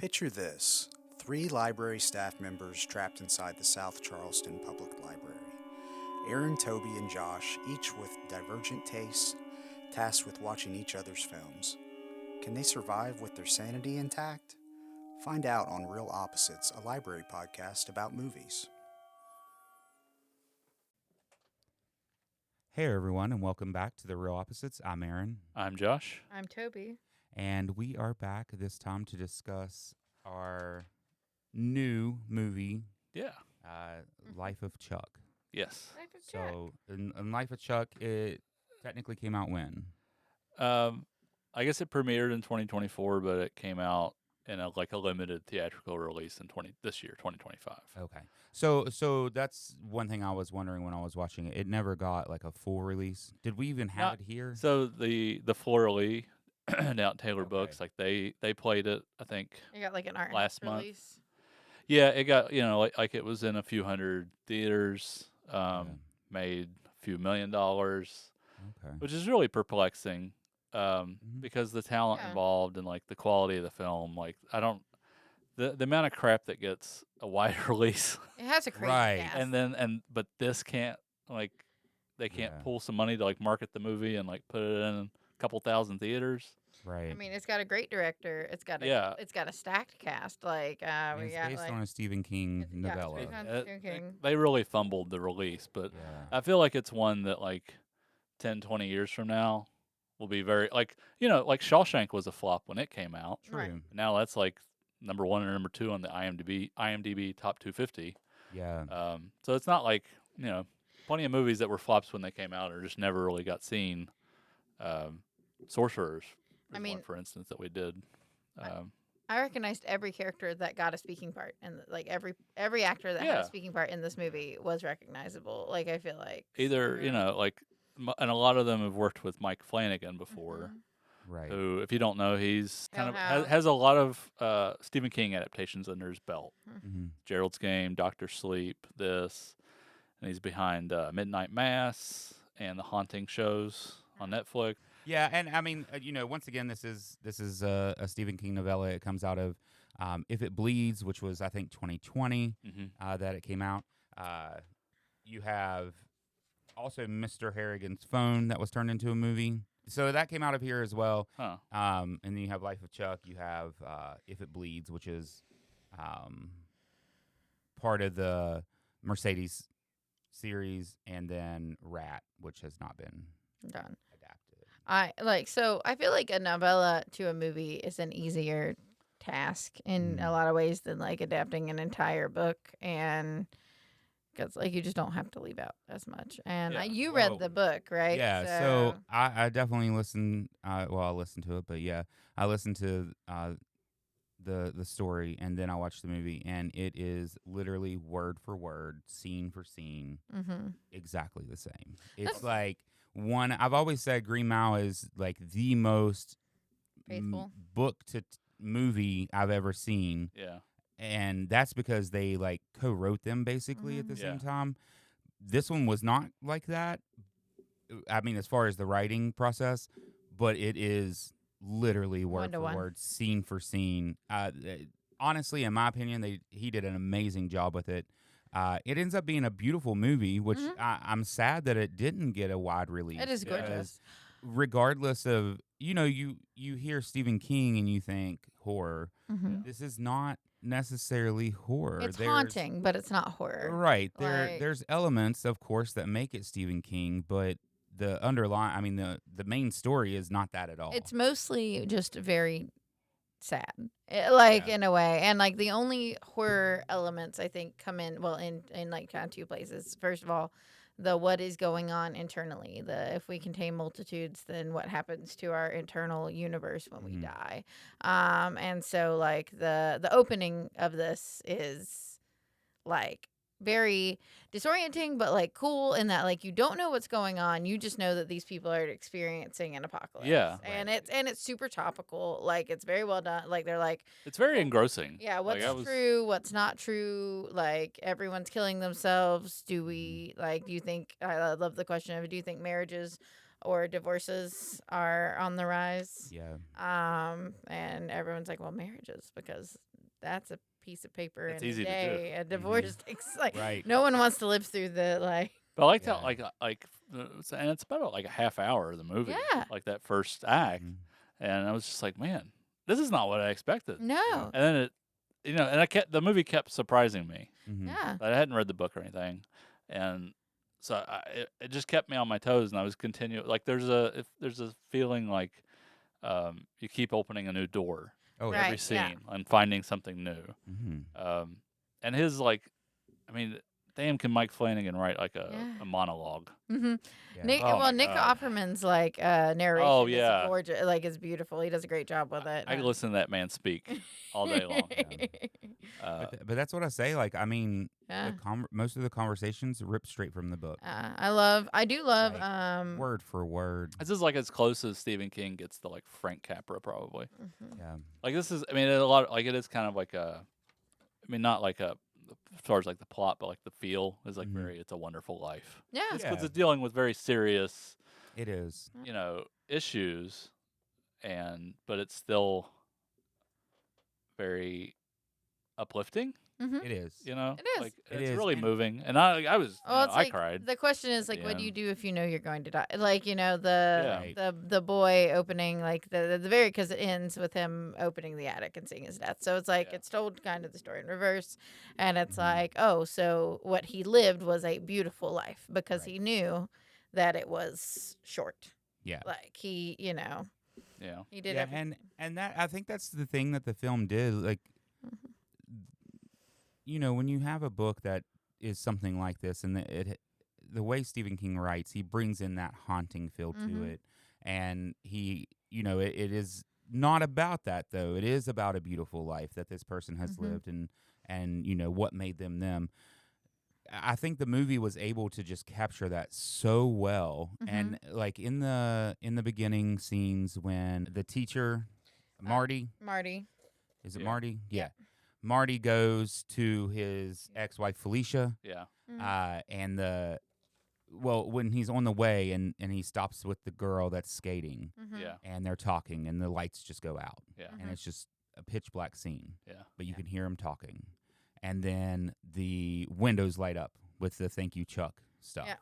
Picture this: three library staff members trapped inside the South Charleston Public Library. Aaron, Toby, and Josh, each with divergent tastes, tasked with watching each other's films. Can they survive with their sanity intact? Find out on Real Opposites, a library podcast about movies. Hey everyone, and welcome back to the Real Opposites. I'm Aaron, I'm Josh. I'm Toby. and we are back this time to discuss our new movie, Yeah. Life of Chuck. Yes. Life of Jack. So, in Life of Chuck, it technically came out when? I guess it premiered in 2024, but it came out in a limited theatrical release in this year, 2025. Okay. So that's one thing I was wondering when I was watching it. It never got like a full release. Did we even have Not- it here? So the Flora Lee down at Taylor Okay. Books, like they played it, I think. You got like an art Last house month. release. Yeah, it got like it was in a few hundred theaters, Yeah. made a few $1 million, Okay. which is really perplexing. Mhm. Because the talent Yeah. involved and like the quality of the film, like I don't, the amount of crap that gets a wide release, It has a crazy Right. cast. but this can't, like they can't Yeah. pull some money to like market the movie and like put it in a couple thousand theaters. Right. I mean, it's got a great director. It's got a Yeah. it's got a stacked cast. Like And we it's got based like on a Stephen King it's- yeah, novella. it's based on Uh, Stephen King. They really fumbled the release, but Yeah. I feel like it's one that like 10, 20 years from now will be very like Shawshank was a flop when it came out. True. Right. Now that's like number 1 or number 2 on the IMDb top 250. Yeah. So it's not like, plenty of movies that were flops when they came out or just never really got seen. Sorcerers is I mean- one, for instance, that we did. I recognized every character that got a speaking part, and like every actor that had Yeah. a speaking part in this movie was recognizable. Like I feel like Either, and a lot of them have worked with Mike Flanagan Mm-hmm. before, Right. who, if you don't know, he's kind of Hell has a lot of Stephen King adaptations under his belt. Mm-hmm. Gerald's Game, Doctor Sleep, this, and he's behind Midnight Mass and the Haunting shows on Netflix. Yeah, and I mean, once again, this is a Stephen King novella. It comes out of If It Bleeds, which was I think 2020 Mm-hmm. that it came out. You have also Mr. Harrigan's Phone that was turned into a movie, so that came out of here as well. Huh. And then you have Life of Chuck. You have If It Bleeds, which is part of the Mercedes series, and then Rat, which has not been done. adapted. I feel like a novella to a movie is an easier task in a lot of ways than like adapting an entire book, and because like you just don't have to leave out as much. And Yeah. you Well, read the book, right? Yeah, so I definitely listened. I listened to it, but yeah, I listened to the story, and then I watched the movie, and it is literally word for word, scene for scene, Mm-hmm. exactly the same. It's like one. I've always said Green Mile is like the most Faithful. book to movie I've ever seen. Yeah. And that's because they like co-wrote them basically at the same Yeah. time. This one was not like that. I mean, as far as the writing process, but it is literally word for One-to-one. word, scene for scene. Honestly, in my opinion, he did an amazing job with it. It ends up being a beautiful movie, which I'm sad that it didn't get a wide release. It is Yeah. gorgeous. Regardless of, you hear Stephen King and you think horror. Mm-hmm. This is not necessarily horror. It's There's- haunting, but it's not horror. Right. Like- There's elements, of course, that make it Stephen King, but the the main story is not that at all. It's mostly just very sad, like Yeah. in a way. And like the only horror elements I think come in in like kind of two places. First of all, the what is going on internally. The if we contain multitudes, then what happens to our internal universe when we Mhm. die. And so like the opening of this is like very disorienting, but like cool in that like you don't know what's going on. You just know that these people are experiencing an apocalypse. Yeah. And it's super topical. Like it's very well done. Like they're like, It's very engrossing. yeah, what's Like, I was- true, what's not true. Like everyone's killing themselves. Do we like? Do you think? I love the question of do you think marriages or divorces are on the rise. Yeah. And everyone's like, well, marriages, because that's a piece of paper It's in easy a to do. day. A divorce takes like Right. no one wants to live through the like. But I like Yeah. that, and it's about like a half hour of the movie, Yeah. like that first act, Mhm. and I was just like, man, this is not what I expected. No. And then the movie kept surprising me. Mhm. Yeah. I hadn't read the book or anything, and so it just kept me on my toes, and I was continuing. Like there's a feeling like you keep opening a new door Oh, Right. yeah. every scene yeah. and finding something new. Mhm. And his I mean, damn, can Mike Flanagan write like a Yeah. monologue? Mm-hmm. Yeah. Nick, Oh my Nick God. Offerman's like narration Oh, is yeah. gorgeous. Like is beautiful. He does a great job with it. I could listen to that man speak all day long. But that's what I say. Like, I mean, Yeah. most of the conversations rip straight from the book, I do love Like, word for word. This is like as close as Stephen King gets to like Frank Capra, probably. mhm. Yeah. Like this is, I mean, a lot. Like it is kind of like not like as far as like the plot, but like the feel is like Mhm. very. It's a Wonderful Life. Yeah. It's, Yeah. it's dealing with very serious, It is. issues, but it's still very uplifting. Mhm. It is. It is. Like It it's is, really and- moving, and I was, Well, it's I like cried. the question is at like, the what do you end. do if you know you're going to die? Like Yeah. the boy opening like the very because it ends with him opening the attic and seeing his death. So it's like Yeah. it's told kind of the story in reverse, and it's Mhm. like so what he lived was a beautiful life because Right. he knew that it was short. Yeah. Like he Yeah. he did Yeah, everything. and that I think that's the thing that the film did. Like, Mhm. when you have a book that is something like this, and the way Stephen King writes, he brings in that haunting feel to Mhm. it, and he, it is not about that though. It is about a beautiful life that this person has Mhm. lived, and what made them them. I think the movie was able to just capture that so well, and like in the beginning scenes when the teacher, Marty, Marty. is it Yeah. Marty? Yeah. Marty goes to his ex-wife Felicia, Yeah. and when he's on the way and he stops with the girl that's skating, Mhm. Yeah. and they're talking, and the lights just go out, Yeah. and it's just a pitch black scene, Yeah. but you Yeah. can hear him talking, and then the windows light up with the "Thank you, Chuck" stuff, Yeah.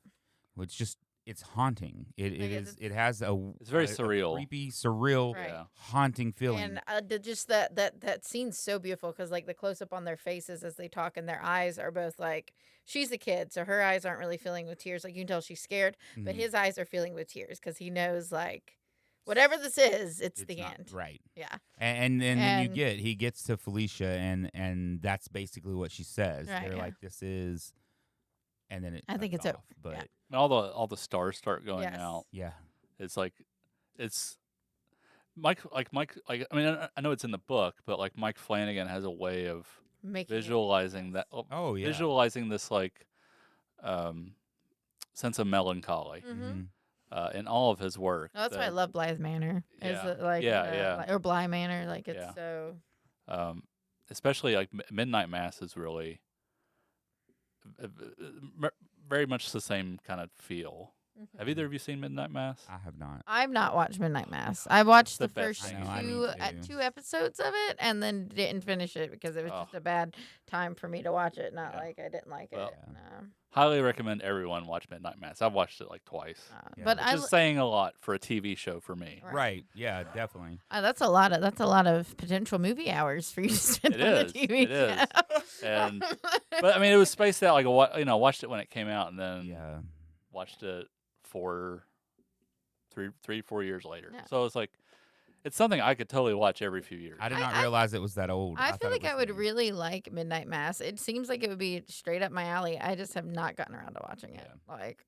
which just it's haunting. It Like, is. It has It's very a surreal. creepy, surreal, Right. Yeah. haunting feeling. And just that scene's so beautiful because like the close up on their faces as they talk and their eyes are both like she's a kid, so her eyes aren't really filling with tears. Like you can tell she's scared, but Mhm. his eyes are filling with tears because he knows like whatever this is, it's the not- end. right? Yeah. And then And- he gets to Felicia, and that's basically what she says. Right, They're yeah. like, "This is," and then it. I think cuts it's off. yeah. But And all the stars start going Yes. out. yeah, It's like it's Mike. I mean, I know it's in the book, but like Mike Flanagan has a way of Making it, visualizing yes. that. Oh, yeah. Visualizing this like sense of melancholy Mhm. in all of his work. No, that's why I that, love Blythe Manor. Is Yeah. it like Yeah. or Bly Manor? Like it's Yeah. so especially like Midnight Mass is really very much the same kind of feel. Have either of you seen Midnight Mass? I have not. I've not watched Midnight Mass. I watched the the best first thing I you know, can I do. need to. two episodes of it and then didn't finish it because it was Oh. just a bad time for me to watch it. Not Yeah. like I didn't like Well, it. No. Highly recommend everyone watch Midnight Mass. I've watched it like twice. Yeah. But Which I is saying a lot for a TV show for me. Right. Yeah. Definitely. that's a lot of potential movie hours for you to spend It on is, the TV it is. show. And but I mean, it was spaced out like watched it when it came out, and then Yeah. watched it 4 years later. Yeah. So it's like it's something I could totally watch every few years. I did I- not I- realize it was that old. I thought feel it like I was would new. really like Midnight Mass. It seems like it would be straight up my alley. I just have not gotten around to watching it. Yeah. Like,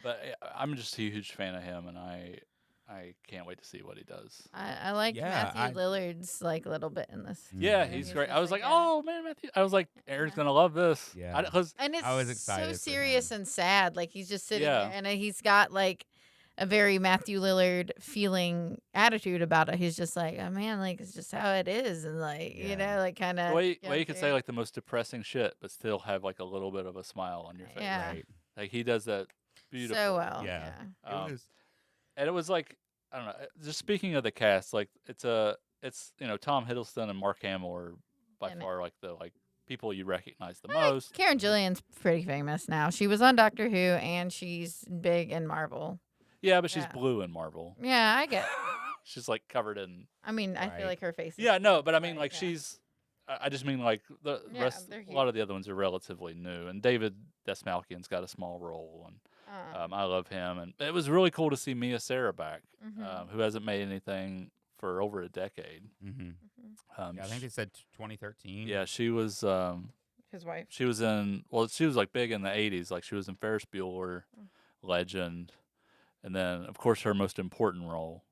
But I'm just a huge fan of him, and I can't wait to see what he does. I like Yeah, Matthew Lillard's like little bit in this. Mm. Yeah, Mhm. he's He's great. just I was like like, a- oh man, Matthew. I was like, Aaron's gonna love this. Yeah. Because And it's I was so excited for serious him. and sad. Like he's just sitting Yeah. there and he's got like a very Matthew Lillard feeling attitude about it. He's just like, oh man, like it's just how it is, and like Yeah. you know, like kind of the way you could say like the most depressing shit, but still have like a little bit of a smile on your face. Yeah. Right. Like he does that beautiful. So well. Yeah. Yeah. It was. And it was like, I don't know. Just speaking of the cast, like it's Tom Hiddleston and Mark Hamill are by And far like the people you recognize the I like most. Karen Gillian's pretty famous now. She was on Doctor Who, and she's big in Marvel. Yeah, but she's Yeah. blue in Marvel. Yeah, I get. She's like covered in. I mean, I feel Right. like her face. Is Yeah, no, but I mean, right, like yeah. she's. I just mean like the Yeah, rest. they're A lot of the other ones are relatively new, and David Desmalkian's got a small role, and I love him. And it was really cool to see Mia Sara back, Mhm. who hasn't made anything for over a decade. Mm-hmm. Um, Yeah, I think they said 2013. yeah, she was. His wife. She was in. Well, she was like big in the '80s. Like she was in Ferris Bueller, Legend, and then of course her most important role.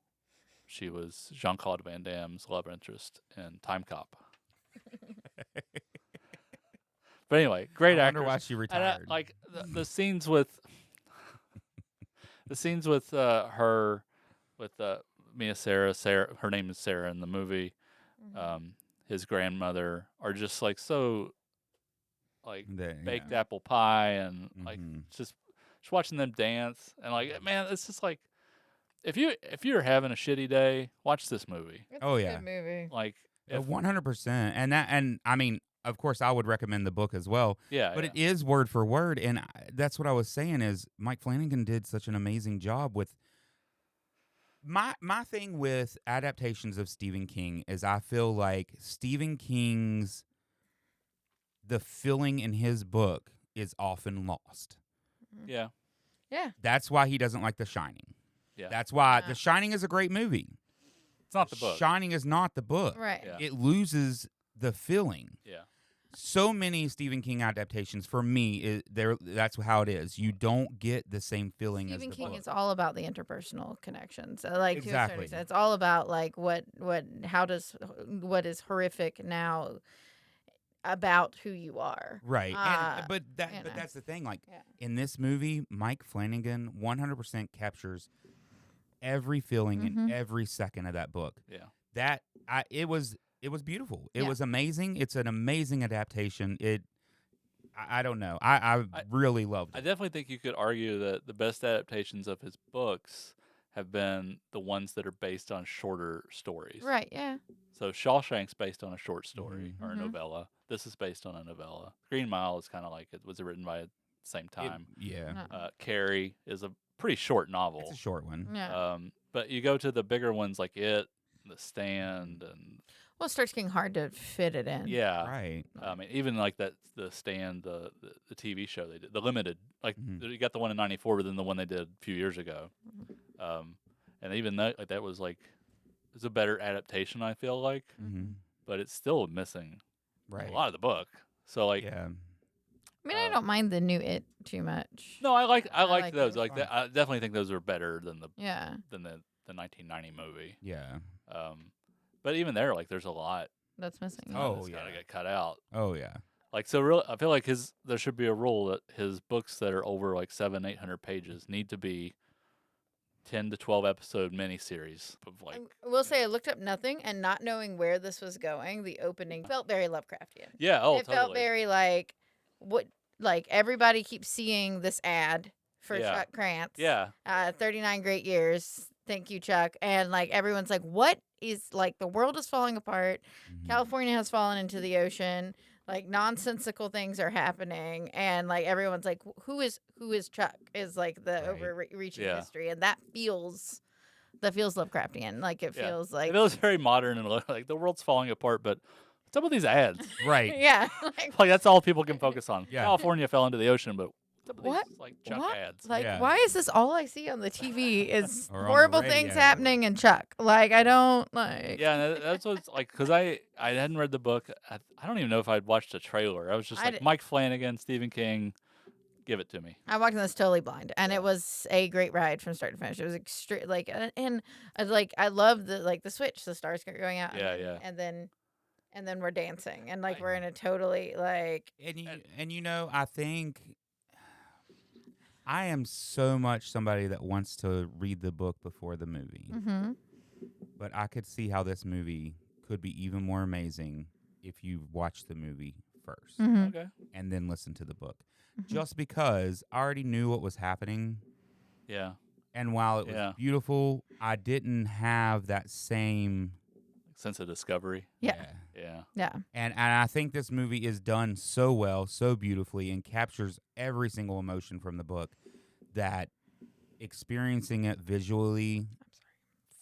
She was Jean-Claude Van Damme's love interest in Time Cop. But anyway, great I actor. wonder why she retired. Like the scenes with her with Mia Sara. Her name is Sarah in the movie. His grandmother are just like so like baked apple pie, and like just watching them dance, and like man, it's just like if you're having a shitty day, watch this movie. It's Oh, a yeah. good movie. Like 100%. And I mean, of course, I would recommend the book as well. yeah, But yeah. it is word for word, and that's what I was saying is Mike Flanagan did such an amazing job with. My thing with adaptations of Stephen King is I feel like Stephen King's the feeling in his book is often lost. Yeah. Yeah. That's why he doesn't like The Shining. Yeah. That's why Yeah. The Shining is a great movie. It's not the book. Shining is not the book. Right. Yeah. It loses the feeling. Yeah. So many Stephen King adaptations for me that's how it is. You don't get the same feeling Stephen as the King book. is all about the interpersonal connections. Like to a certain Exactly. extent, it's all about like what is horrific now about who you are. Right. But you know. that's the thing. Like Yeah. in this movie, Mike Flanagan 100% captures every feeling in every second of that book. Yeah. It was beautiful. It Yeah. was amazing. It's an amazing adaptation. I don't know. I really loved I it. definitely think you could argue that the best adaptations of his books have been the ones that are based on shorter stories. Right. Yeah. So Shawshank's based on a short story or a Mhm. novella. This is based on a novella. Green Mile is kind of like it was written by the same time. Yeah. No. Carrie is a pretty short novel. It's a short one. Yeah. But you go to the bigger ones like It, The Stand, and Well, it starts getting hard to fit it in. yeah. Right. I mean, even like that, The Stand, the TV show they did, the limited, like you got the one in '94, but then the one they did a few years ago, and even that was like, it's a better adaptation. I feel like, but it's still missing Right. a lot of the book. So like, Yeah. I mean, I don't mind the new It too much. no, I like like those. those Like ones. I definitely think those are better than the Yeah. 1990 movie. Yeah. But even there, like, there's a lot. That's missing. Oh, that's gotta yeah. get cut out. Oh yeah. Like, so really, I feel like there should be a rule that his books that are over like 700-800 pages need to be 10 to 12 episode miniseries of like. I will say I looked up nothing, and not knowing where this was going, the opening felt very Lovecraftian. Yeah. Oh, it totally. felt very like what, like everybody keeps seeing this ad for Yeah. Chuck Krantz. Yeah. 39 great years. Thank you, Chuck. And like everyone's like, what is, like, the world is falling apart. California has fallen into the ocean. Like nonsensical things are happening, and like everyone's like, who is Chuck? Is like the Right. overreaching Yeah. history, and that feels Lovecraftian. Like it Yeah. feels like It feels very modern and like the world's falling apart, but what's up with these ads? Right. yeah. Like that's all people can focus on. Yeah. California fell into the ocean, but what's up with What? these like Chuck What? ads? Like, Yeah. why is this all I see on the TV is Or on the horrible things radio. happening in Chuck? Like, I don't like. Yeah, and that's what's like, because I hadn't read the book. I don't even know if I'd watched the trailer. I was just I like, did- Mike Flanagan, Stephen King, give it to me. I walked in this totally blind, and Yeah. it was a great ride from start to finish. It was extreme, like, and I love the switch, the stars going out, Yeah, and then, yeah. and then we're dancing, and like I- we're in a totally like. And you know, I think I am so much somebody that wants to read the book before the movie. Mm-hmm. But I could see how this movie could be even more amazing if you watch the movie 1st Mm-hmm. Okay. and then listen to the book. Just because I already knew what was happening, Yeah. And while it was Yeah. beautiful, I didn't have that same Sense of discovery. Yeah. Yeah. And I think this movie is done so well, so beautifully, and captures every single emotion from the book that experiencing it visually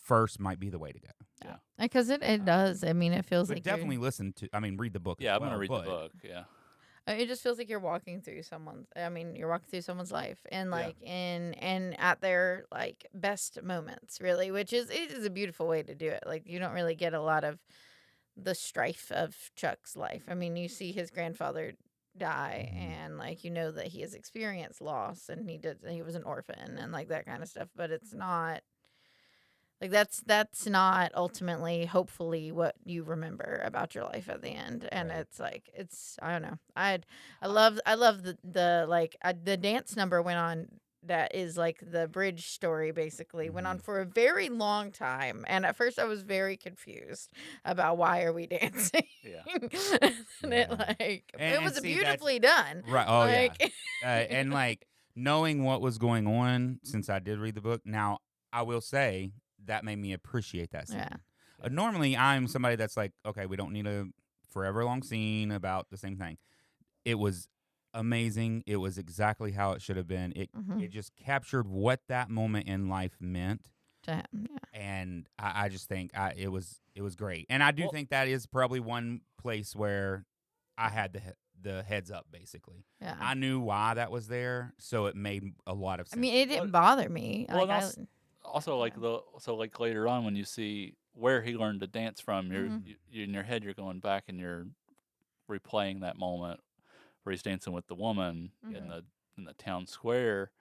first might be the way to go. Yeah. Because it does. I mean, it feels But like definitely read the book Yeah, as I'm well. gonna read the book. Yeah. it just feels like you're walking through someone's. I mean, you're walking through someone's life, and Yeah. like and at their like best moments, really, which is it is a beautiful way to do it. Like you don't really get a lot of the strife of Chuck's life. I mean, you see his grandfather die, Mhm. and like you know that he has experienced loss, and he was an orphan, and like that kind of stuff. But it's not. Like that's not ultimately, hopefully, what you remember about your life at the end, and Right. it's like I don't know. I love the like the dance number went on that is like the bridge story basically went on for a very long time, and at first I was very confused about why are we dancing. Yeah. And it like And it was see, beautifully done. Right. Oh, like, and like knowing what was going on since I did read the book, now I will say that made me appreciate that scene. Yeah. Normally, I'm somebody that's like, okay, we don't need a forever long scene about the same thing. It was amazing. It was exactly how it should have been. It just captured what that moment in life meant. to him, yeah. And I just think it was great. And I do think that is probably one place where I had the heads up, basically. Yeah. I knew why that was there, so it made a lot of sense. I mean, it didn't bother me. Well, Like, and also like like later on when you see where he learned to dance from, you in your head you're going back and you're replaying that moment where he's dancing with the woman in the town square,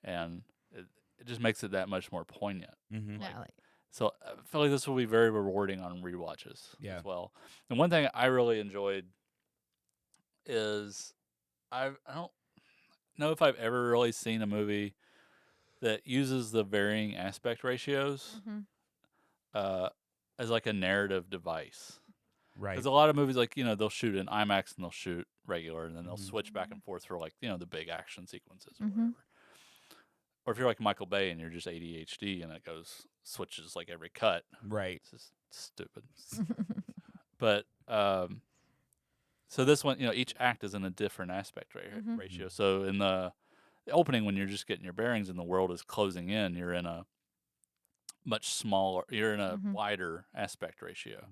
and it just makes it that much more poignant. yeah, So I feel like this will be very rewarding on rewatches as well. And one thing I really enjoyed is I don't know if I've ever really seen a movie that uses the varying aspect ratios as like a narrative device. Right. Because a lot of movies, like, they'll shoot in IMAX and they'll shoot regular, and then they'll switch back and forth for, like, the big action sequences or whatever. Or if you're like Michael Bay and you're just ADHD and it switches like every cut. Right. It's just stupid. But, so this one, each act is in a different aspect ratio. So in the opening, when you're just getting your bearings and the world is closing in, you're in a much smaller, you're in a wider aspect ratio.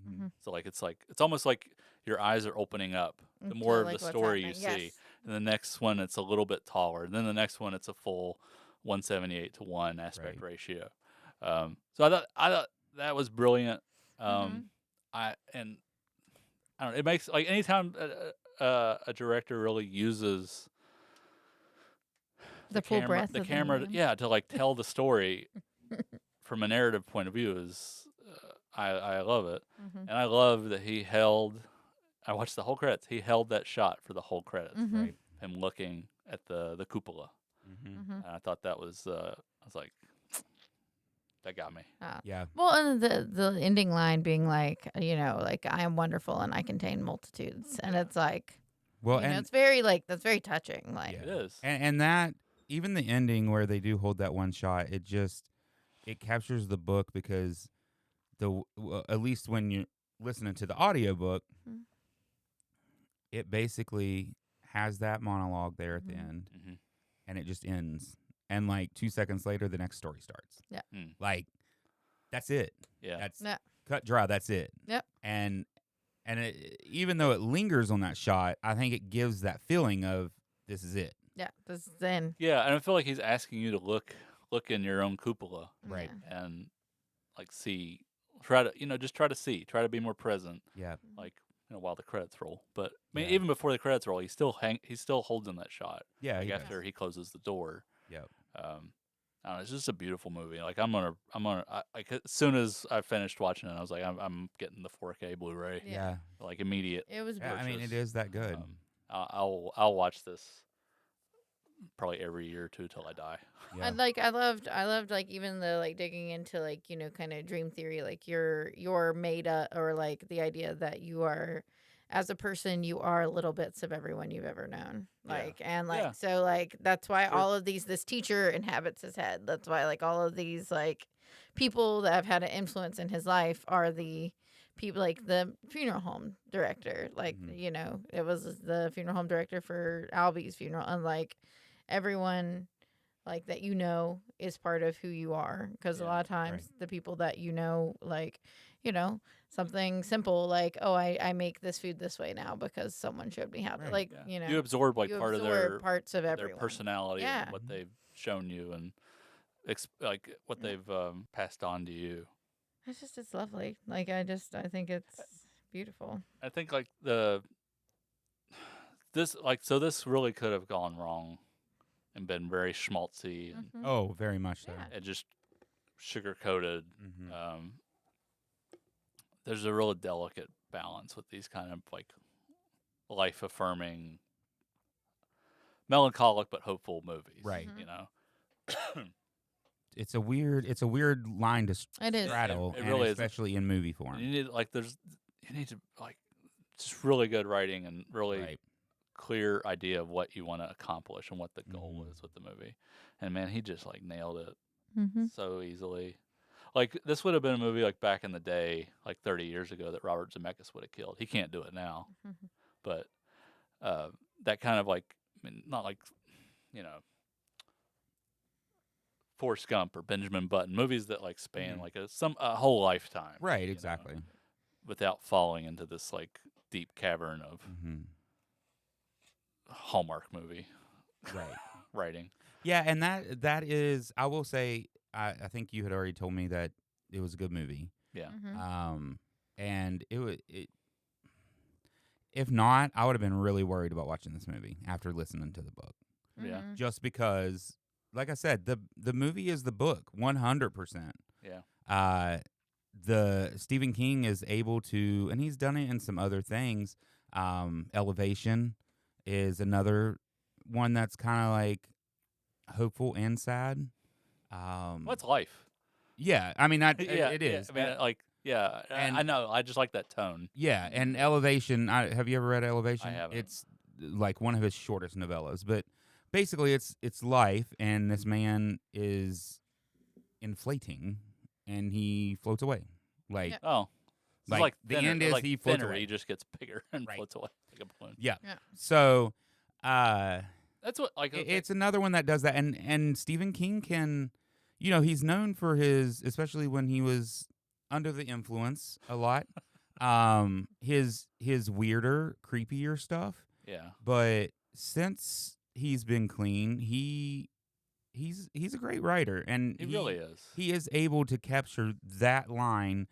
So it's almost like your eyes are opening up the more of the story you see. And the next one, it's a little bit taller. And then the next one, it's a full 178 to 1 aspect ratio. So I thought that was brilliant. I don't know, it makes, like, anytime a director really uses the full breadth the of camera, the medium. to like tell the story from a narrative point of view is, I love it, and I love that I watched the whole credits. He held that shot for the whole credits, right? Him looking at the cupola, and I thought that was, I was like, that got me. Yeah. Well, and the ending line being like, like I am wonderful and I contain multitudes, and it's like, well, it's very that's very touching. Like It is, and that even the ending where they do hold that one shot, it captures the book because at least when you're listening to the audiobook, it basically has that monologue there at the end, and it just ends. And like 2 seconds later, the next story starts. Yeah. Like, that's it. Yeah. That's cut dry. That's it. Yep. And even though it lingers on that shot, I think it gives that feeling of this is it. Yeah, this is the end. Yeah, and I feel like he's asking you to look in your own cupola, Right. and like try to be more present. Yeah. Like, while the credits roll. But I mean, even before the credits roll, he's still holding that shot. Yeah. Like after he closes the door. Yep. I don't know, it's just a beautiful movie. Like like as soon as I finished watching it, I was like, I'm getting the 4K Blu-ray. Yeah. Like immediate. It was. I mean, it is that good. I'll watch this probably every year or two till I die. Yeah. I loved like even the like digging into like kind of dream theory, like you're made up, or like the idea that you are as a person, you are little bits of everyone you've ever known. Like, and like, Yeah. so like, that's why Sure. all of this teacher inhabits his head. That's why like all of these like people that have had an influence in his life are the people, like the funeral home director. Like, you know, it was the funeral home director for Albie's funeral, and like everyone like that, you know, is part of who you are. Because a lot of times the people that you know, like, you know, something simple like, oh, I make this food this way now because someone showed me how to, like, you know, you absorb like part of their parts of their everyone. personality Yeah. and what they've shown you and like what they've passed on to you. It's lovely. Like, I think it's beautiful. I think like this really could have gone wrong and been very schmaltzy and, Oh, very much so. and just sugar coated. Mm-hmm. There's a real delicate balance with these kind of like life affirming, melancholic but hopeful movies. Right. You know. It's a weird line to straddle, It and really especially in movie form. You need to like just really good writing and really clear idea of what you want to accomplish and what the goal is with the movie. And man, he just like nailed it so easily. Like this would have been a movie like back in the day, like 30 years ago, that Robert Zemeckis would have killed. He can't do it now, but that kind of like, I mean, not like, you know, Forrest Gump or Benjamin Button, movies that like span like a whole lifetime. Right, exactly. Know, without falling into this like deep cavern of Hallmark movie writing. Yeah, and that is, I will say, I think you had already told me that it was a good movie. Yeah. And if not, I would have been really worried about watching this movie after listening to the book. Yeah. Just because, like I said, the movie is the book 100%. Yeah. The Stephen King is able to, and he's done it in some other things. Elevation is another one that's kind of like hopeful and sad. What's life? Yeah, I mean it is. I mean, like, yeah, and I know. I just like that tone. Yeah, and Elevation. Have you ever read Elevation? I haven't. It's like one of his shortest novellas, but basically it's life, and this man is inflating, and he floats away. Like like the thinner, end is like he floats thinner, away. He just gets bigger and floats away like a balloon. Yeah. So that's what like it's another one that does that, and Stephen King can, you know, he's known for his, especially when he was under the influence a lot, his weirder, creepier stuff. Yeah. But since he's been clean, he's a great writer, and he really is. He is able to capture that line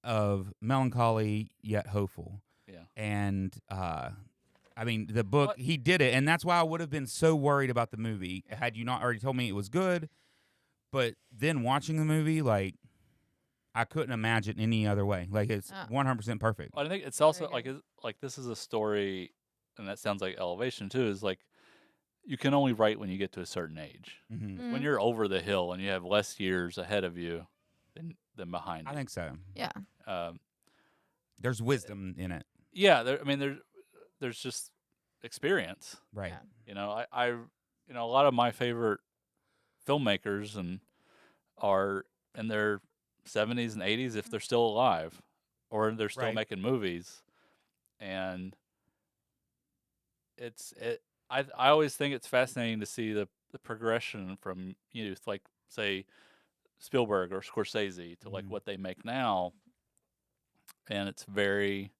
of melancholy yet hopeful. Yeah. And I mean, the book, he did it, and that's why I would have been so worried about the movie had you not already told me it was good. But then watching the movie, like, I couldn't imagine any other way. Like, it's 100% perfect. Well, I think it's also like this is a story, and that sounds like Elevation too. Is like you can only write when you get to a certain age. When you're over the hill and you have less years ahead of you than behind you. I think so. Yeah. There's wisdom in it. Yeah, there's just experience. Right. Yeah. You know, I a lot of my favorite filmmakers are in their 70s and 80s if they're still alive, or they're still making movies, and I always think it's fascinating to see the progression from youth, like say Spielberg or Scorsese, to like what they make now, and it's very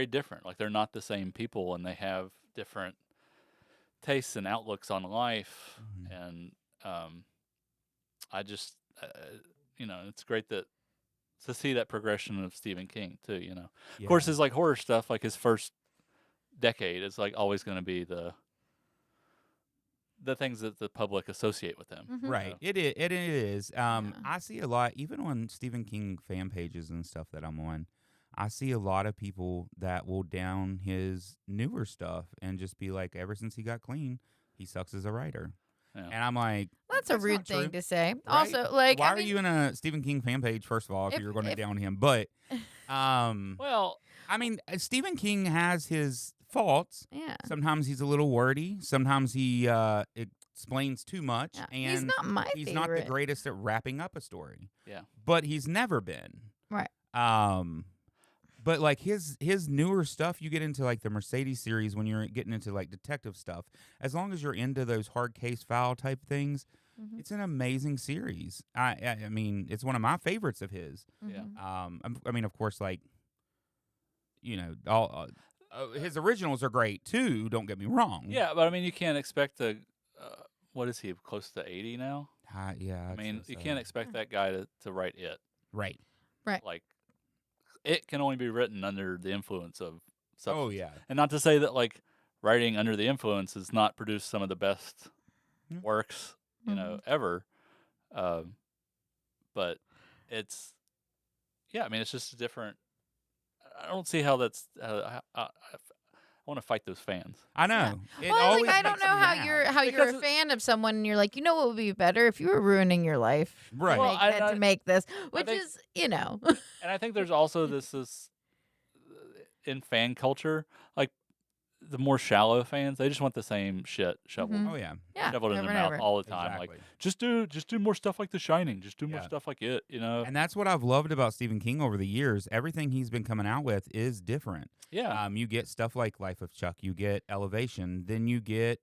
different. Like they're not the same people, and they have different tastes and outlooks on life, and I just it's great to see that progression of Stephen King too. You know, of course, his like horror stuff, like his first decade, is like always going to be the things that the public associate with him. Right. You know? It is. I see a lot, even on Stephen King fan pages and stuff that I'm on. I see a lot of people that will down his newer stuff and just be like, ever since he got clean, he sucks as a writer. Yeah. And I'm like, that's a rude thing to say. Right? Also, like, why are you in a Stephen King fan page? First of all, if you're going to down him, but well, I mean, Stephen King has his faults. Yeah. Sometimes he's a little wordy. Sometimes he explains too much. Yeah. And He's not my he's favorite. not the greatest at wrapping up a story. Yeah. But he's never been. Right. But like his newer stuff, you get into like the Mercedes series when you're getting into like detective stuff. As long as you're into those hard case file type things, it's an amazing series. I mean, it's one of my favorites of his. Yeah. I mean, of course, like all his originals are great too. Don't get me wrong. Yeah, but I mean, you can't expect what is he, close to 80 now? Yeah. I mean, you can't expect that guy to write it. Right. Like, it can only be written under the influence of substance. Oh yeah. And not to say that like writing under the influence has not produced some of the best works, ever. But it's, I mean, it's just a different. I don't see how that's. I want to fight those fans. I know. Yeah. Well, like I don't know how you're a fan of someone and you're like, you know what would be better if you were ruining your life, right? Well, to make this, which is And I think there's also this in fan culture, like the more shallow fans, they just want the same shit shoveled. Oh yeah. Shoveled in their mouth all the time. Exactly. Like just do more stuff like The Shining. Just do more stuff like it. And that's what I've loved about Stephen King over the years. Everything he's been coming out with is different. Yeah. You get stuff like Life of Chuck. You get Elevation. Then you get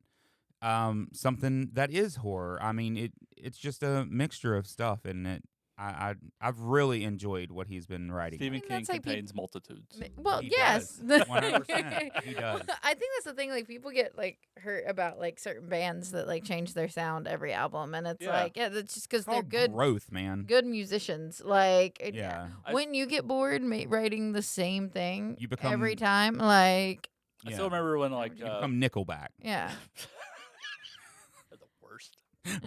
something that is horror. I mean, it's just a mixture of stuff, and I've really enjoyed what he's been writing. Stephen King contains multitudes. Well, He yes, does. 100%. He does. I think that's the thing. Like people get like hurt about like certain bands that like change their sound every album, and it's it's just because they're good growth, man. Good musicians. Like when you get bored writing the same thing you become, every time, like I still remember when like you become Nickelback. Yeah. They're the worst.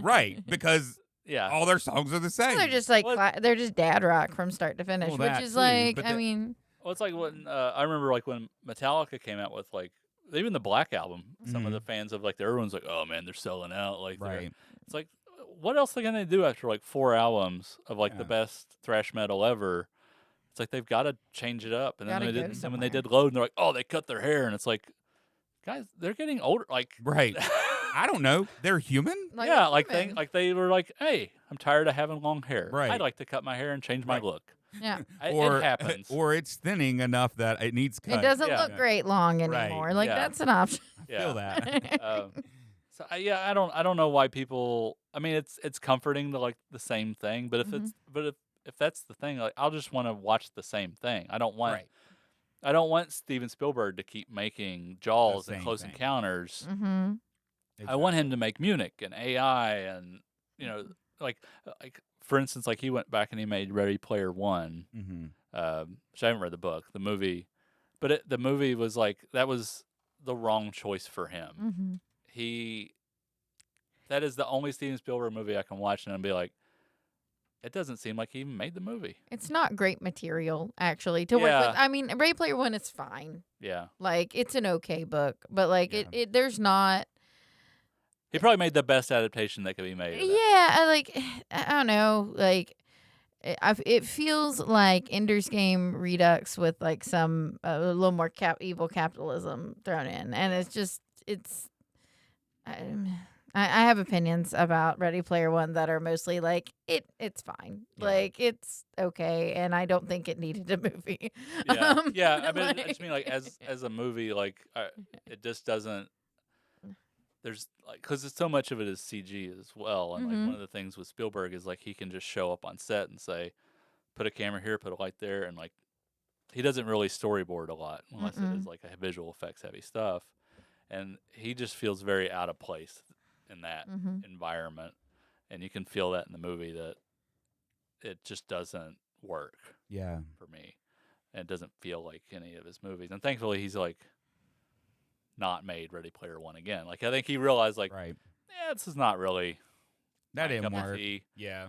Right, because. Yeah, all their songs are the same. They're just like they're just dad rock from start to finish, which is too, like I mean. Well, it's like when I remember like when Metallica came out with like even the Black Album. Some of the fans of like everyone's like, oh man, they're selling out. Like, right? It's like, what else are they gonna do after like 4 albums of like the best thrash metal ever? It's like they've got to change it up. And then when they did Load, and they're like, oh, they cut their hair, and it's like, guys, they're getting older. Like, right. I don't know. They're human? They were like, hey, I'm tired of having long hair. Right. I'd like to cut my hair and change my look. Yeah. It happens. Or it's thinning enough that it needs cut. It doesn't look great long anymore. Right. Like that's an option. I feel that. I don't know why people. I mean, it's comforting to like the same thing, but if that's the thing, like I'll just want to watch the same thing. I don't want. Right. I don't want Steven Spielberg to keep making Jaws and Close thing. Encounters. Mm-hmm. Exactly. I want him to make Munich and AI and like for instance, like he went back and he made Ready Player One, which I haven't read the book, the movie, but the movie was like that was the wrong choice for him. That is the only Steven Spielberg movie I can watch and be like, it doesn't seem like he even made the movie. It's not great material actually to work with. I mean, Ready Player One is fine. Yeah, like it's an okay book, but like it there's not. He probably made the best adaptation that could be made. I don't know. Like, it feels like Ender's Game Redux with like some a little more evil capitalism thrown in, and I have opinions about Ready Player One that are mostly like it's fine, like it's okay, and I don't think it needed a movie. I mean, I just mean like as a movie, like it just doesn't. There's like because so much of it is CG as well, and like one of the things with Spielberg is like he can just show up on set and say, put a camera here, put a light there, and like he doesn't really storyboard a lot unless it is like a visual effects heavy stuff, and he just feels very out of place in that environment, and you can feel that in the movie that it just doesn't work. Yeah, for me, and it doesn't feel like any of his movies, and thankfully he's like. Not made Ready Player One again. Like I think he realized, like, this is not really that didn't work. Yeah.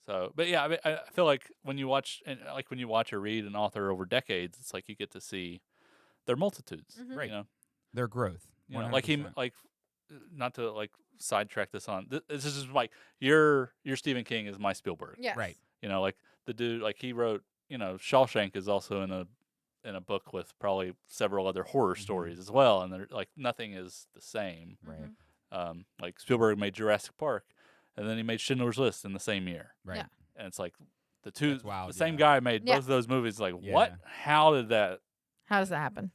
So, but yeah, I mean, I feel like when you watch or read an author over decades, it's like you get to see their multitudes, right? You know, their growth. You know, like he, like, not to like sidetrack this on. This is just like your Stephen King is my Spielberg. Yeah. Right. You know, like the dude, like he wrote Shawshank is also in a book with probably several other horror stories as well, and they're like nothing is the same. Right. Like Spielberg made Jurassic Park, and then he made Schindler's List in the same year. Right. Yeah. And it's like That's wild, the same yeah. guy made both of those movies. Like, what? How did that? How does that happen?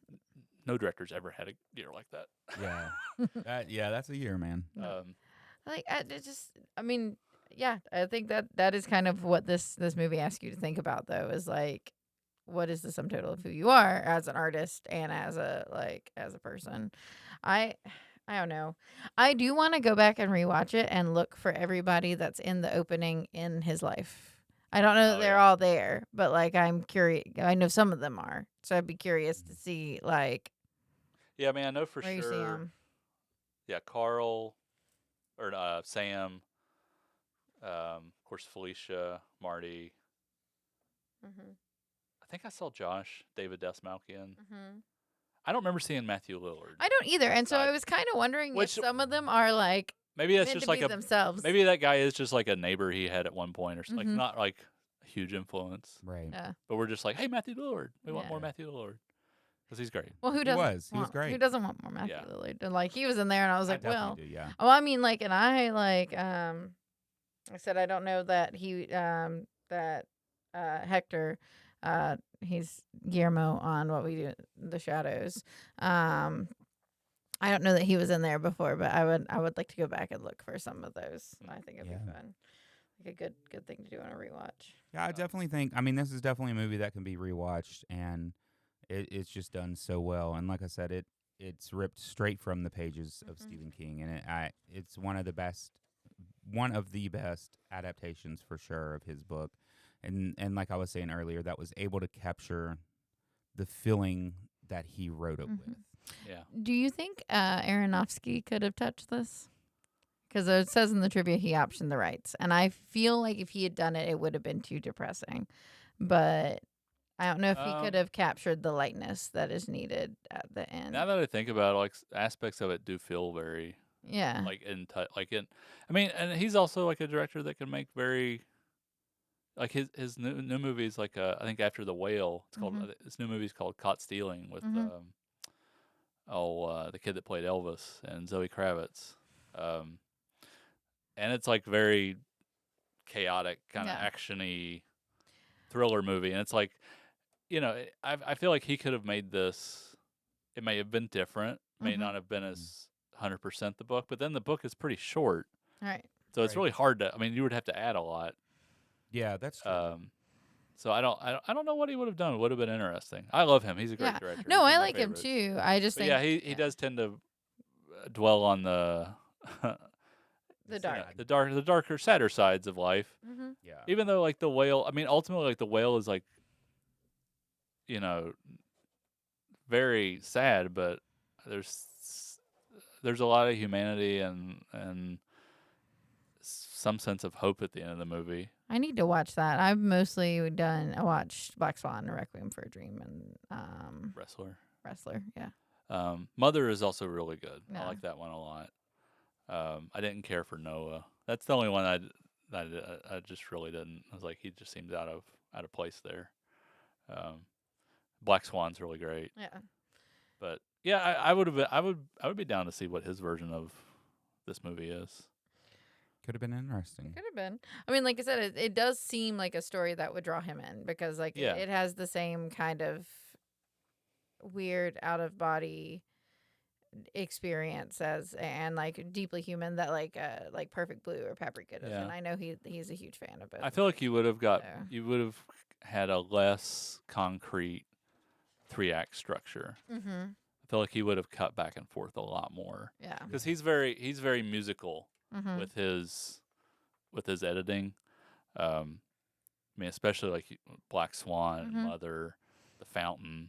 No director's ever had a year like that. Yeah. That's a year, man. Like, I think that is kind of what this movie asks you to think about, though, is like, what is the sum total of who you are as an artist and as a person. I don't know. I do want to go back and rewatch it and look for everybody that's in the opening in his life. I don't know that they're all there, but like I'm curious. I know some of them are, so I'd be curious to see like. Yeah, I mean, I know for where you see sure. 'em. Yeah, Carl, or Sam. Of course, Felicia, Marty. I think I saw Josh, David Desmalkian. I don't remember seeing Matthew Lillard. I don't either, and so I was kind of wondering if some of them are like maybe that's meant just to like be themselves. Maybe that guy is just like a neighbor he had at one point, or like not like a huge influence. Right. Yeah. But we're just like, hey, Matthew Lillard. We want more Matthew Lillard because he's great. Well, who doesn't? He was great. Who doesn't want more Matthew Lillard? And like he was in there, and I was like, well, do, yeah. Oh, I mean, like, and I like, I said I don't know that he, that Hector, he's Guillermo on What We Do in the Shadows. I don't know that he was in there before, but I would like to go back and look for some of those. I think it'd be fun. Like a good thing to do on a rewatch. Yeah, I definitely think. I mean, this is definitely a movie that can be rewatched, and it's just done so well. And like I said, it's ripped straight from the pages of Stephen King, and it's one of the best adaptations for sure of his book. And like I was saying earlier, that was able to capture the feeling that he wrote it with. Yeah. Do you think Aronofsky could have touched this? Because it says in the trivia he optioned the rights. And I feel like if he had done it, it would have been too depressing. But I don't know if he could have captured the lightness that is needed at the end. Now that I think about it, like aspects of it do feel very like I mean, and he's also like a director that can make very like his new movies like I think after The Whale, it's called his new movie's called Caught Stealing with the kid that played Elvis and Zoe Kravitz. And it's like very chaotic, kind of actiony thriller movie, and it's like, I feel like he could have made this. It may have been different, may not have been as 100% the book, but then the book is pretty short, right? So it's really hard to. I mean, you would have to add a lot. Yeah, that's true. So I don't know what he would have done. It would have been interesting. I love him. He's a great director. No, I like him too. I just think he does tend to dwell on the the darker, sadder sides of life. Yeah. Even though like The Whale, I mean, ultimately like The Whale is like, very sad, but there's a lot of humanity and some sense of hope at the end of the movie. I need to watch that. I've mostly watched Black Swan, Requiem for a Dream, and Wrestler. Yeah. Mother is also really good. I like that one a lot. I didn't care for Noah. That's the only one I just really didn't. I was like, he just seems out of place there. Black Swan's really great. Yeah. But yeah, I would be down to see what his version of this movie is. Could have been interesting. Could have been. I mean, like I said, it does seem like a story that would draw him in because, like, it has the same kind of weird out of body experience and like deeply human that like Perfect Blue or Paprika does. And I know he's a huge fan of it. I feel like you would have had a less concrete 3-act structure. I feel like he would have cut back and forth a lot more. Yeah, because he's very musical with his editing. I mean, especially like Black Swan and Mother, The Fountain.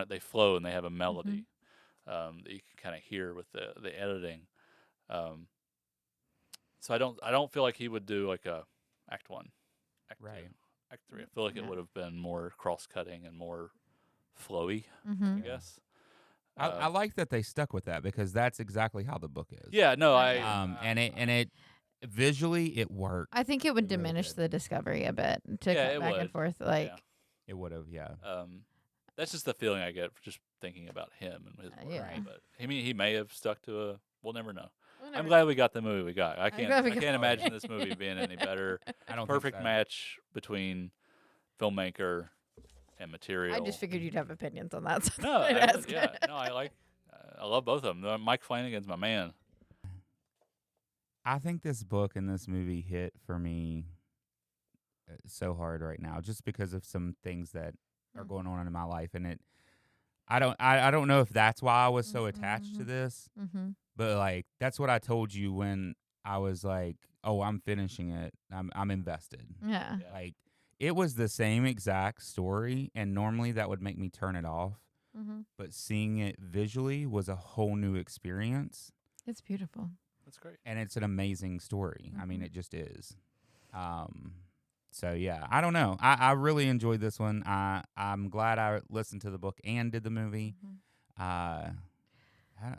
They flow and they have a melody that you can kind of hear with the editing. So I don't feel like he would do like a Act 1, Act 2, Act 3. I feel like it would have been more cross-cutting and more flowy, I guess. I like that they stuck with that because that's exactly how the book is. Yeah, no, and it visually it worked. I think it would It really diminish did. the discovery a bit to Yeah, cut it back and would. forth. Like, Yeah. It would have, yeah. That's just the feeling I get for just thinking about him and his work. yeah. But he may have stuck to a. We'll never know. We'll I'm never glad we got the movie we got. I glad we can't got- imagine this movie being any better. I don't Perfect think so. match between filmmaker and material. I just figured you'd have opinions on that. So No, I'd I ask. would, yeah, no, I like. I love both of them. Mike Flanagan's my man. I think this book and this movie hit for me so hard right now, just because of some things that are going on in my life, and I don't know if that's why I was so attached to this, but like that's what I told you when I was like, oh, I'm finishing it. I'm invested. Yeah. Like it was the same exact story, and normally that would make me turn it off, but seeing it visually was a whole new experience. It's beautiful. That's great. And it's an amazing story. I mean, it just is. So yeah, I don't know. I really enjoyed this one. I'm glad I listened to the book and did the movie.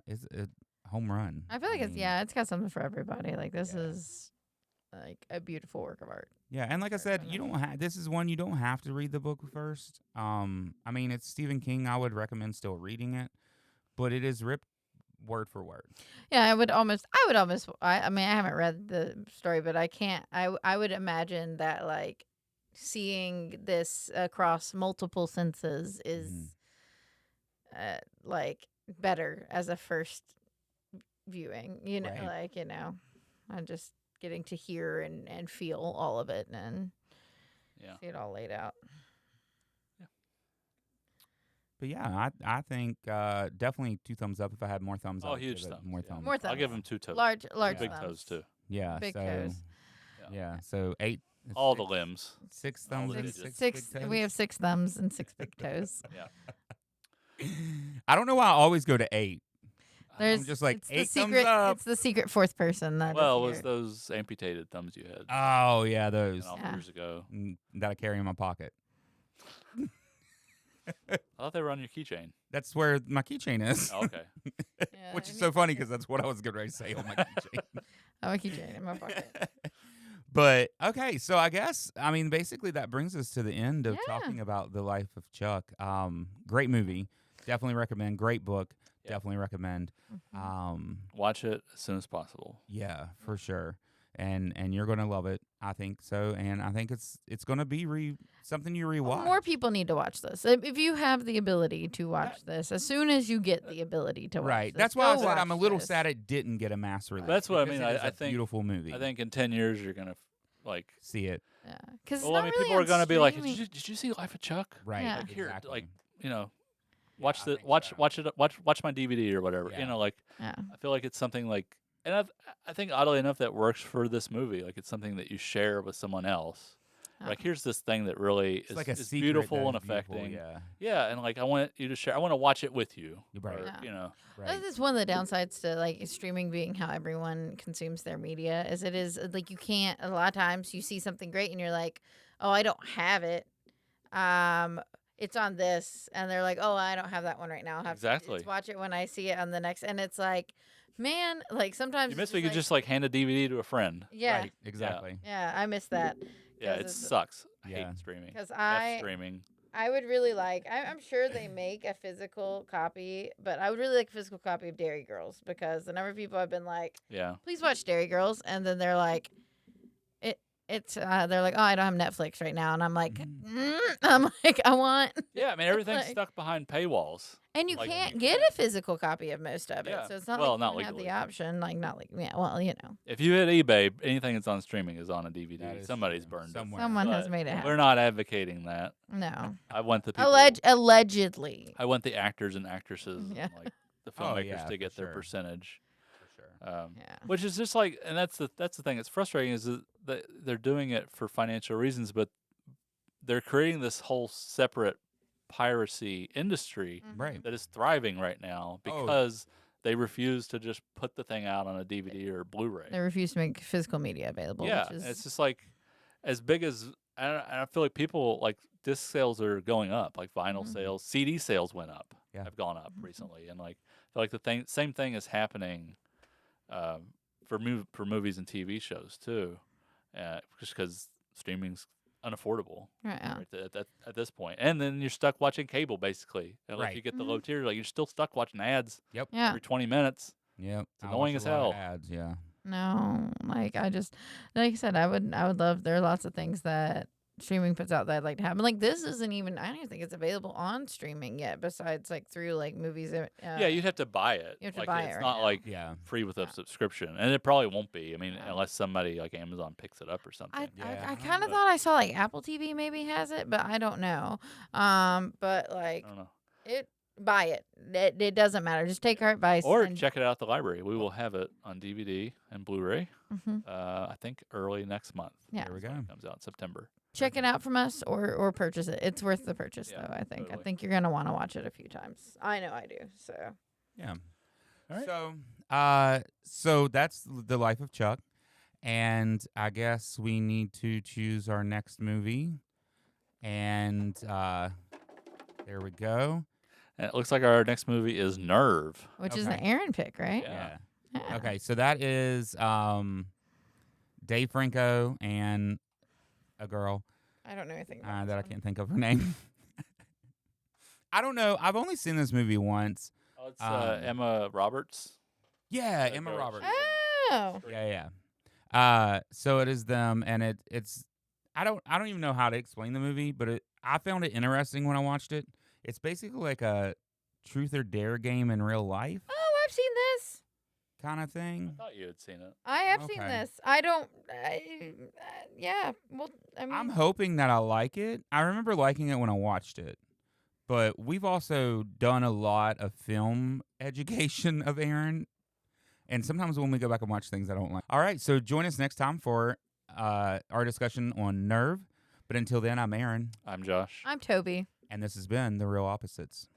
It's a home run. I feel like it's got something for everybody. Like this is like a beautiful work of art. Yeah, and like I said, you don't have. This is one you don't have to read the book first. I mean, it's Stephen King. I would recommend still reading it, but it is ripped word for word. Yeah, I would almost. I mean, I haven't read the story, but I can't. I would imagine that like seeing this across multiple senses is like better as a first viewing. You know, Right. like I'm just getting to hear and feel all of it and see it all laid out. But yeah, I think definitely 2 thumbs up. If I had more thumbs up, Huge give it thumbs. more yeah. thumbs. More I'll give thumbs. him 2 toes. Large Big thumbs. toes too. Yeah, Big so toes. yeah, so 8. All six- the limbs. 6 All thumbs the and digits. 6 Six. big toes. We have 6 thumbs and 6 big toes. Yeah. I don't know why I always go to 8. There's I'm just like it's 8 the thumbs secret. up. It's the secret fourth person. That Well, it is was your- those amputated thumbs you had Oh yeah, those Yeah. years ago. that I carry in my pocket. I thought they were on your keychain. That's where my keychain is. Oh, okay. Yeah, Which I is so need- funny because that's what I was getting ready to say on my keychain. I'm a keychain in my pocket. But okay, so I guess basically that brings us to the end of Yeah. talking about the life of Chuck. Great movie, definitely recommend. Great book, Yeah. definitely recommend. Watch it as soon as possible. Yeah, for sure. And you're gonna love it, I think so. And I think it's gonna be something you rewatch. More people need to watch this. If you have the ability to watch this, as soon as you get the ability to watch Right. this, That's why I go said I'm a watch little this. sad it didn't get a mass release. That's what I because mean. it is I a think beautiful movie. I think in 10 years you're gonna like. See it. Yeah, because Well, I mean, people are gonna be like, did you see Life of Chuck? Right. Yeah. Like, here, Exactly. like Yeah, watch I the think watch so. watch my DVD or whatever. Yeah. Like Yeah. I feel like it's something like, and I think oddly enough that works for this movie. Like it's something that you share with someone else. Oh. Like here's this thing that really It's is, like a is secret beautiful that and is beautiful, affecting. Yeah. Yeah, and like I want you to share. I want to watch it with you. Right. Or, Yeah. Right. That is one of the downsides to like streaming being how everyone consumes their media. Is it is like you can't. A lot of times you see something great and you're like, oh, I don't have it. It's on this, and they're like, oh, I don't have that one right now. I'll have Exactly. to watch it when I see it on the next. And it's like, man, like sometimes You miss it's when you could just like hand a DVD to a friend. yeah, Right. Exactly. yeah, I miss that. Yeah, 'Cause it it's- sucks. I Yeah. hate streaming. Because F streaming. I would really like. I'm sure they make a physical copy, but I would really like a physical copy of Dairy Girls because the number of people have been like, Yeah. "Please watch Dairy Girls," and then they're like, they're like, "Oh, I don't have Netflix right now," and I'm like, I'm like, I want, Yeah, I mean everything's Like- stuck behind paywalls. and you Like, can't you get can't- a physical copy of most of it, Yeah. so it's not Well, like not you don't have the legally. option, like not like well, If you hit eBay, anything that's on streaming is on a DVD. That is Somebody's true. burned Somewhere. someone has But made it happen. We're not advocating that. No, I want the people. allegedly. I want the actors and actresses, Yeah. and like the Oh, filmmakers yeah, to get for their sure. percentage. For sure. Yeah. Which is just like, and that's the thing. It's frustrating is that they're doing it for financial reasons, but they're creating this whole separate piracy industry Right. that is thriving right now Oh. because they refuse to just put the thing out on a DVD or Blu-ray. They refuse to make physical media available. Yeah, which is, it's just like as big as I feel like people like disc sales are going up, like vinyl Mhm. sales, CD sales went up, Yeah. have gone up recently, and like I feel like same thing is happening for movies and TV shows too, just because streaming's unaffordable Right. at this point. And then you're stuck watching cable basically. And like Right. you get the low tier, like you're still stuck watching ads Yep. Yeah. every 20 minutes. Yep. It's annoying as hell. Ads, yeah. No, like I said, I would love. There are lots of things that streaming puts out that I'd like to have. And like this isn't even. I don't even think it's available on streaming yet. Besides like through like movies. Yeah, you'd have to buy it. You have to like, buy it it's right not now. like Yeah. free with a Yeah. subscription, and it probably won't be. I mean, Yeah. unless somebody like Amazon picks it up or something. I kind of thought I saw like Apple TV maybe has it, but I don't know. But like I don't know. buy it. It doesn't matter. Just take our advice. Or and, check it out at the library. We will have it on DVD and Blu-ray. Mhm. I think early next month. Yeah. There we is when go. It comes out in September. check it out from us or purchase it. It's worth the purchase Yeah, though. I think. totally. I think you're gonna want to watch it a few times. I know I do. So Yeah. All right. So that's The Life of Chuck, and I guess we need to choose our next movie, and there we go. And it looks like our next movie is Nerve. which is an Okay. Aaron pick, right? Yeah. Yeah. Okay, so that is Dave Franco and a girl I don't know anything about that I this can't think of her name. I don't know. I've only seen this movie once. Oh, it's Emma Roberts. Yeah, That Emma girl, Roberts. she's Oh. Yeah. So it is them, and it's I don't even know how to explain the movie, but I found it interesting when I watched it. It's basically like a truth or dare game in real life Oh, I've seen this. kind of I thing. thought you had seen it. I have seen Okay. this. I don't. Yeah. Well, I mean, I'm hoping that I like it. I remember liking it when I watched it, but we've also done a lot of film education of Aaron, and sometimes when we go back and watch things I don't like. All right, so join us next time for our discussion on Nerve. But until then, I'm Aaron, I'm Josh. I'm Tobey. and this has been The Real Opposites.